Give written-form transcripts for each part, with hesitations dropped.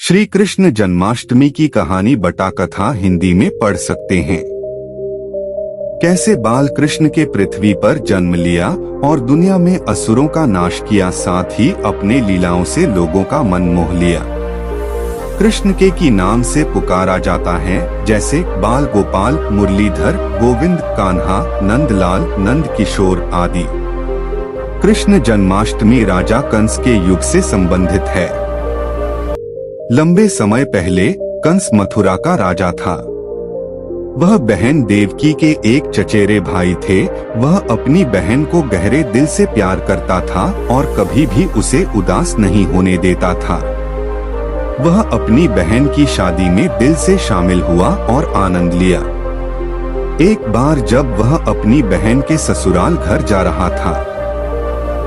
श्री कृष्ण जन्माष्टमी की कहानी बटा कथा हिंदी में पढ़ सकते हैं। कैसे बाल कृष्ण के पृथ्वी पर जन्म लिया और दुनिया में असुरों का नाश किया, साथ ही अपने लीलाओं से लोगों का मन मोह लिया। कृष्ण के की नाम से पुकारा जाता है, जैसे बाल गोपाल, मुरलीधर, गोविंद, कान्हा, नंदलाल, नंद किशोर आदि। कृष्ण जन्माष्टमी राजा कंस के युग से संबंधित है। लंबे समय पहले कंस मथुरा का राजा था। वह बहन देवकी के एक चचेरे भाई थे। वह अपनी बहन को गहरे दिल से प्यार करता था और कभी भी उसे उदास नहीं होने देता था। वह अपनी बहन की शादी में दिल से शामिल हुआ और आनंद लिया। एक बार जब वह अपनी बहन के ससुराल घर जा रहा था,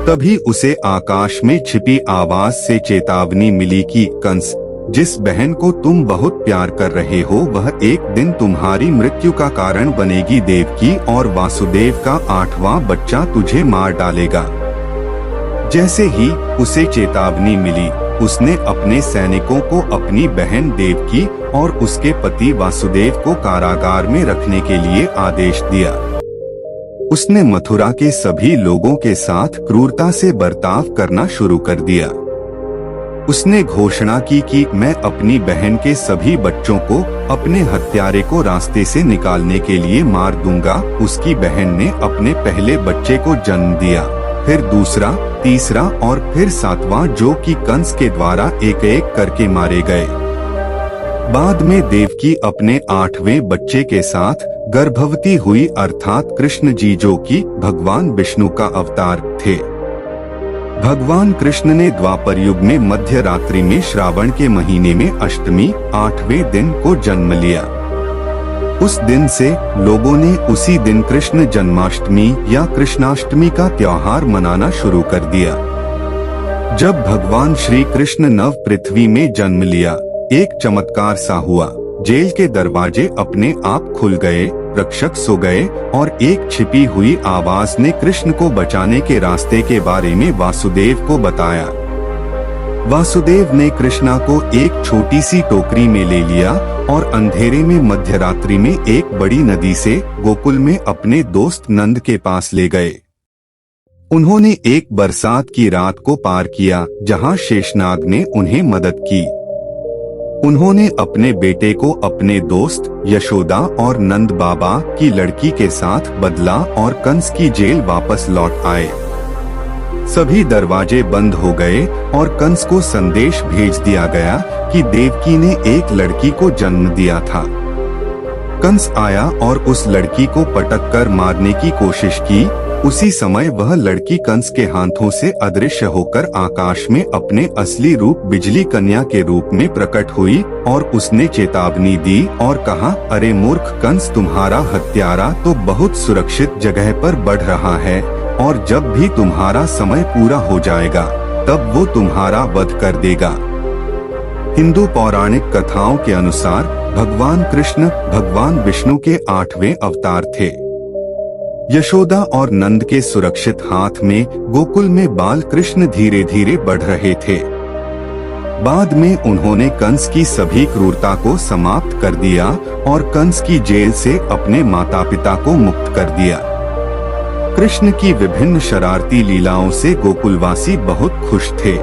तभी उसे आकाश में छिपी आवाज से चेतावनी मिली कि कंस, जिस बहन को तुम बहुत प्यार कर रहे हो वह एक दिन तुम्हारी मृत्यु का कारण बनेगी। देवकी और वासुदेव का 8वां बच्चा तुझे मार डालेगा। जैसे ही उसे चेतावनी मिली, उसने अपने सैनिकों को अपनी बहन देवकी और उसके पति वासुदेव को कारागार में रखने के लिए आदेश दिया। उसने मथुरा के सभी लोगों के साथ क्रूरता से बर्ताव करना शुरू कर दिया। उसने घोषणा की कि मैं अपनी बहन के सभी बच्चों को अपने हत्यारे को रास्ते से निकालने के लिए मार दूंगा। उसकी बहन ने अपने पहले बच्चे को जन्म दिया, फिर दूसरा, तीसरा और फिर 7वां, जो कि कंस के द्वारा एक एक करके मारे गए। बाद में देवकी अपने 8वें बच्चे के साथ गर्भवती हुई, अर्थात कृष्ण जी, जो कि भगवान विष्णु का अवतार थे। भगवान कृष्ण ने द्वापर युग में मध्य रात्रि में श्रावण के महीने में अष्टमी 8वें दिन को जन्म लिया। उस दिन से लोगों ने उसी दिन कृष्ण जन्माष्टमी या कृष्णाष्टमी का त्योहार मनाना शुरू कर दिया। जब भगवान श्री कृष्ण नव पृथ्वी में जन्म लिया, एक चमत्कार सा हुआ। जेल के दरवाजे अपने आप खुल गए, रक्षक सो गए और एक छिपी हुई आवाज ने कृष्ण को बचाने के रास्ते के बारे में वासुदेव को बताया। वासुदेव ने कृष्णा को एक छोटी सी टोकरी में ले लिया और अंधेरे में मध्यरात्रि में एक बड़ी नदी से गोकुल में अपने दोस्त नंद के पास ले गए। उन्होंने एक बरसात की रात को पार किया, जहां शेषनाग ने उन्हें मदद की। उन्होंने अपने बेटे को अपने दोस्त यशोदा और नंद बाबा की लड़की के साथ बदला और कंस की जेल वापस लौट आए। सभी दरवाजे बंद हो गए और कंस को संदेश भेज दिया गया कि देवकी ने एक लड़की को जन्म दिया था। कंस आया और उस लड़की को पटक कर मारने की कोशिश की। उसी समय वह लड़की कंस के हाथों से अदृश्य होकर आकाश में अपने असली रूप बिजली कन्या के रूप में प्रकट हुई और उसने चेतावनी दी और कहा, अरे मूर्ख कंस, तुम्हारा हत्यारा तो बहुत सुरक्षित जगह पर बढ़ रहा है और जब भी तुम्हारा समय पूरा हो जाएगा तब वो तुम्हारा वध कर देगा। हिंदू पौराणिक कथाओं के अनुसार भगवान कृष्ण भगवान विष्णु के 8वें अवतार थे। यशोदा और नंद के सुरक्षित हाथ में गोकुल में बाल कृष्ण धीरे धीरे बढ़ रहे थे। बाद में उन्होंने कंस की सभी क्रूरता को समाप्त कर दिया और कंस की जेल से अपने माता पिता को मुक्त कर दिया। कृष्ण की विभिन्न शरारती लीलाओं से गोकुलवासी बहुत खुश थे।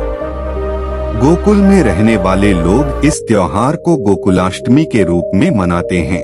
गोकुल में रहने वाले लोग इस त्योहार को गोकुलाष्टमी के रूप में मनाते हैं।